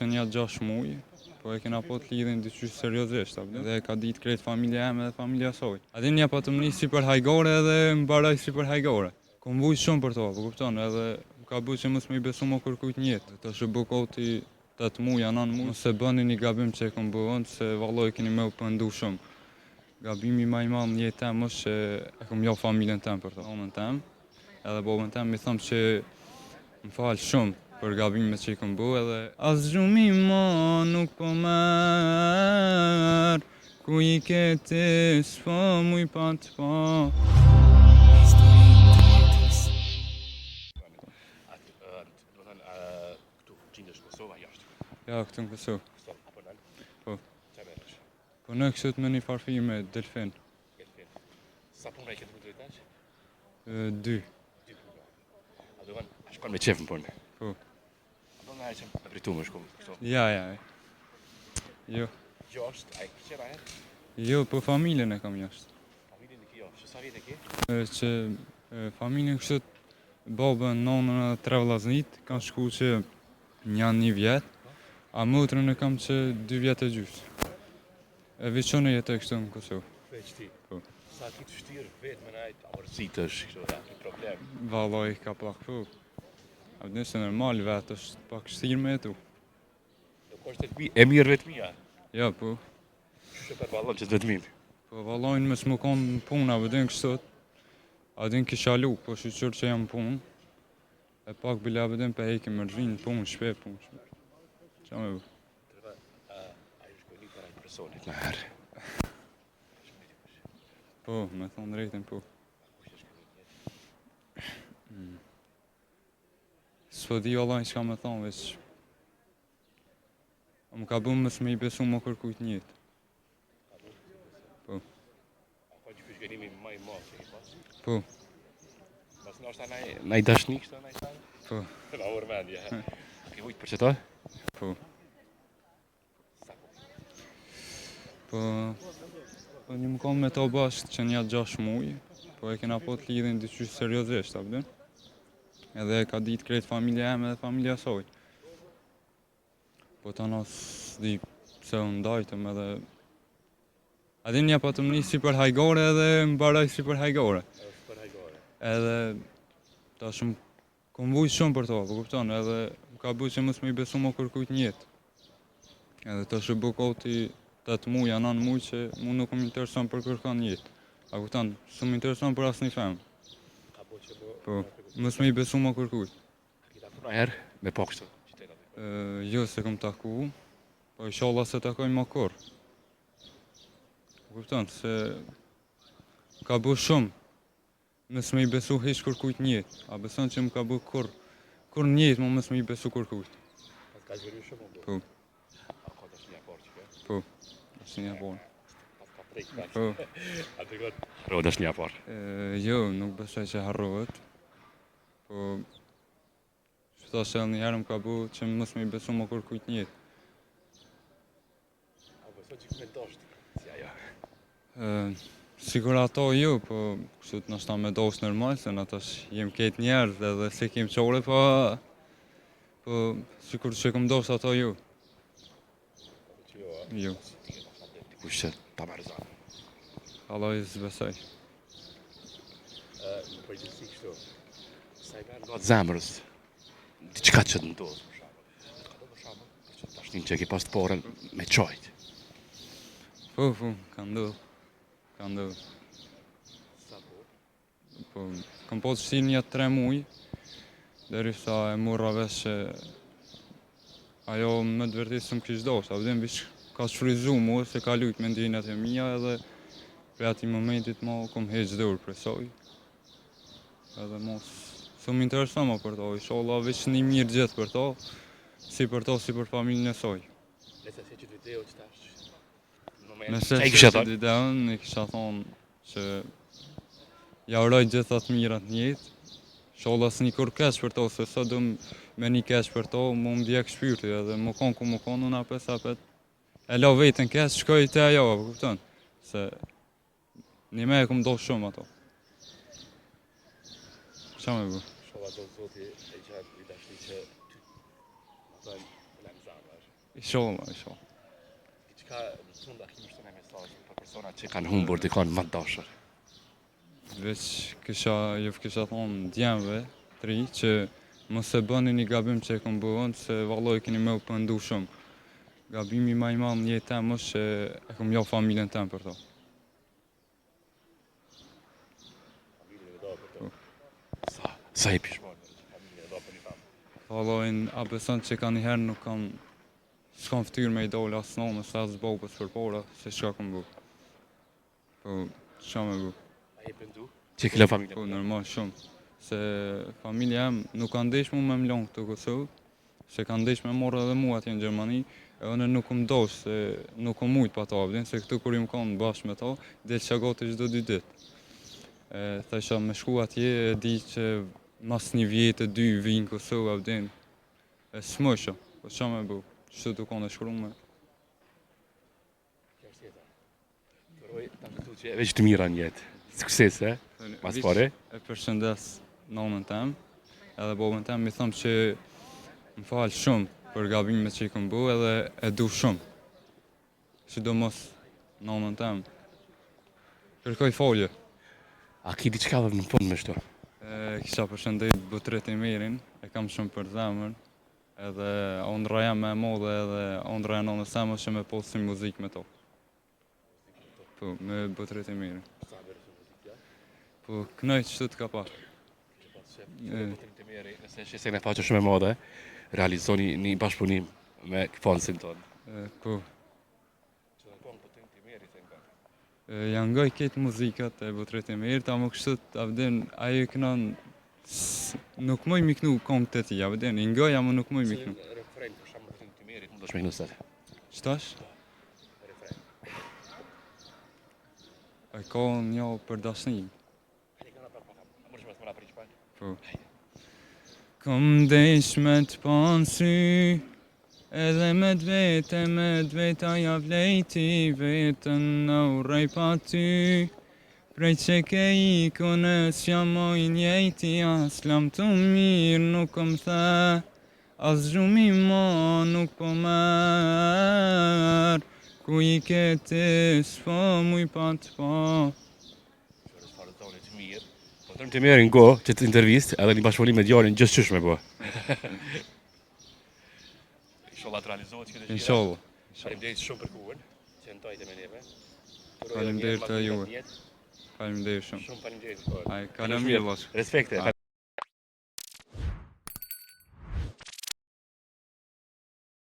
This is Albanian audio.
Që nja 6 muaj, po e kena po të lidhin diqysh seriozisht, dhe ka ditë krejt familja eme dhe familja soj. Adin nja pa të mëni si për hajgore edhe më baraj si për hajgore. Kom vujt shumë për to, po kupton, edhe ka bu që mës me i besu më kërkujt njetë. Të shëbu koti 8 muaj, 9 muaj, se bëni një gabim që e kom bëhën, se valloj keni me u pëndu shumë. Gabimi ma i madh në jetë tem është që e kom jo familjen tem për to, onën tem, edhe bobën tem mi thëmë që më falë shumë për gabimet që i kom bu edhe as gjumi ma nuk po merë, ku i keti s'po muj pa të pa. Këtu gjindesh në Kosovë, jashtë? Ja, këtu në Kosovë. Apo nën? Po. Qa merresh? Po në kështu me një farfirme delfin. Delfin. Sa punë e ke të drejtash? 2. 2 punë. A do van, a shkon me qef në punë? Po. A do nga e që me pritu më shku këto? Ja. Jo. Gjosht, a e ke qera herë? Jo, po familjen e kam jashtë. Familin e ke jo, që sa vjet e ke? Që familjen kështu babën, nonën edhe 3 vllaznit, kanë shku që janë 1 vjet, a motrën e kam që 2 vjet e gjys. E veçone jetoj kështu në Kosovë. Veç ti? Po. Sa ti të vështirë vetë me najtë amërcitësh, kështu da, një problem. Valloj ka pak po. A nëse normal vetë është pak shtirë me tu. Nuk është e mirë vetëmia. Ja, po. Që për vallon që të vetëmin. Po vallojnë me s'mu konë puna, vëdin kështot. A din kisha lu, po shqyqër që jam punë. E pak bila vëdin për hejke më rrinë punë, shpe. Qa me bu? A i shkoj një para një personit në herë. Po, me thonë drejten po. S'po di Allah që ka me thonë, veç. Më ka bu mësë me i besu më kërkujt njetë. Po. A ka që fyshgjenimi ma i madh që i pas? Po. Mas në është na i dashni kështë na i thane? Po. Na urmendje, he. A ke vujt për që ta? Po. Po një më konë me to bashkë që nja 6 muaj, po e kena po të lidhin diqysh seriozisht, apëdin. Edhe ka ditë krejt familja eme dhe familja soj. Po të anas di pse unë ndajtëm edhe... Adin nja pa të mëni si për hajgore edhe më baraj si për hajgore. Për hajgore. Edhe ta shumë kom vujt shumë për to, po kupton, edhe më ka bu që mës me i besu më kërkujt njetë. Edhe të shëbu koti 8 muaj, 9 muaj që mu nuk më intereson për kërkan jetë. A kupton, s'më intereson për asë një femë. Ka bo që bo... Po, mës me i besu më kërkujt. A ki taku na herë me po kështë qytetat? Jo se kom taku, po inshallah se takoj më kur. Kupton, se ka bu shumë, mës me i besu hiç kërkujt njetë. A beson që më ka bu kur njetë më mës me i besu kërkujt. Pas ka zhveri shumë më? Po. A ka të një aport që ke? Po, është një aport. Pas ka prejkë pas? Po. A të gotë? Harrohet është një aport? Jo, nuk besoj që harrohet. Po, shta shëll një herë më ka bu që mës me i besu më kërkujt njetë. A beso që këme ndoshtë? Si ajo? Sigur ato jo, po kështu të nështë ta me doshtë normal, se në tash jem ketë njerë edhe se kem qore, po sigur që këm doshtë ato jo. Që jo, a? Jo. Ti ke pas atë dikush që ta marëzan. Allah i zbesoj. Në përgjithësi kështu, sa i merë do atë zemrës, diqka që të ndodhë, për shambull. Ka do për shambull, që të ashtin që e ke pas të porën me qajtë. Po, ka ndodhë. Ka ndodhë. Sa po? Po, kam po të shtirë një 3 muaj, deri sa e murra vesh që ajo me të vërtetë s'm kish doshtë, a vëdim vish ka shfryzu mu, se ka lujt me ndjenjat e mija edhe prej ati momentit ma kom heq dorë për soj. Edhe mos, s'm intereson ma për to, inshallah veç një mirë gjithë për to, si për to, si për familjen e soj. Nëse se që të video që tash, Nëse që i kisha që thonë? ideon, i kisha thonë që ja uroj gjithat mirat njetë, inshallah s'ni kur keq për to, se sa du me një keq për to, mu m'djek shpyrti edhe mu konë ku mu konë, unë apet e la vetën keq, shkoj të ajo, kupton? Se një me e kum do shumë ato. Qa me bu? Shola do zoti e gjatë i dashni që ty, më thënë, në më zanë, Inshallah, inshallah. Diçka tunda kemi shtu në mesazh për persona që kanë humbur dikon më të dashur. Veç kisha thonë djemve të ri që mos e bëni një gabim që e kom bëhon, se valloj keni me u pëndu shumë. Gabimi më i madh në jetë tem është që e kom jau familjen tem për to. Sa i pishmon familja do për një famë. Vallojnë, a beson që ka njëherë nuk s'kam ftyrë me i dole as nonës, as babës për para, se çka kom bu. Po, çka me bu? A je pëndu? Që kile familja? Po, normal shumë. Se familja em nuk ka ndesh mu me mlon këtu Kosovë, se ka ndesh me morë edhe mua atje në Gjermani, e unë nuk më dosh, se nuk kom mujt pa ta vdin, se këtu kur im kanë bashkë me ta, del qagati çdo 2 ditë. Thasha me shku atje, e di që mas një vjetë, 2 vinë Kosovë vdin. E smësha, po qa me bu, që të konë e shkrume. Përoj, ta këtu që veç të mira në jetë. Sukses, mas pare? E përshëndes nonën tem, edhe babën tem mi thëmë që më falë shumë për gabimet që i kom bu edhe e du shumë. Sidomos nonën tem. Kërkoj falje. A ki diçka dhe në fund me shto? Kisha përshëndet butret i mirin, e kam shumë për zemër, edhe ondra jam me modhe edhe ondra e nonës tem është që me posim muzikë me to. Po, me butret i mirin. Po, kënoj që të ka parë. Nëse që se në faqe shumë e modhe, realizoni një bashkëpunim me këfonsin tonë. Po. Janë ngoj këtë muzikat e butret i mirë, ta më kështu të avden, ajo kënan nuk mëj miknu kongë të ti, avden, i ngoj, ama nuk mëj miknu. Refren për shumë butret i mirë, më do shmejnë nësër. Qëtash? E ka një për dashnim. Po. Kom desh me të pansy, edhe me dveta ja vlejti, vetën në urej pa ty. Prej që ke i konës jam oj njejti, as lam të mirë nuk kom the, as gjumi ma nuk po merë, ku i ke ti s'po muj pa të pa. Tërmë të mirë në go që të intervist, edhe një bashkëpunim me djarin gjithë qysh me bo. Inshallah të realizohet që këtë gjitha. Inshallah. Faleminderit shumë për kuën, që në tajtë me neve. Faleminderit të juve. Faleminderit shumë. Shumë faleminderit. Ai, kalëm mirë, Respekte.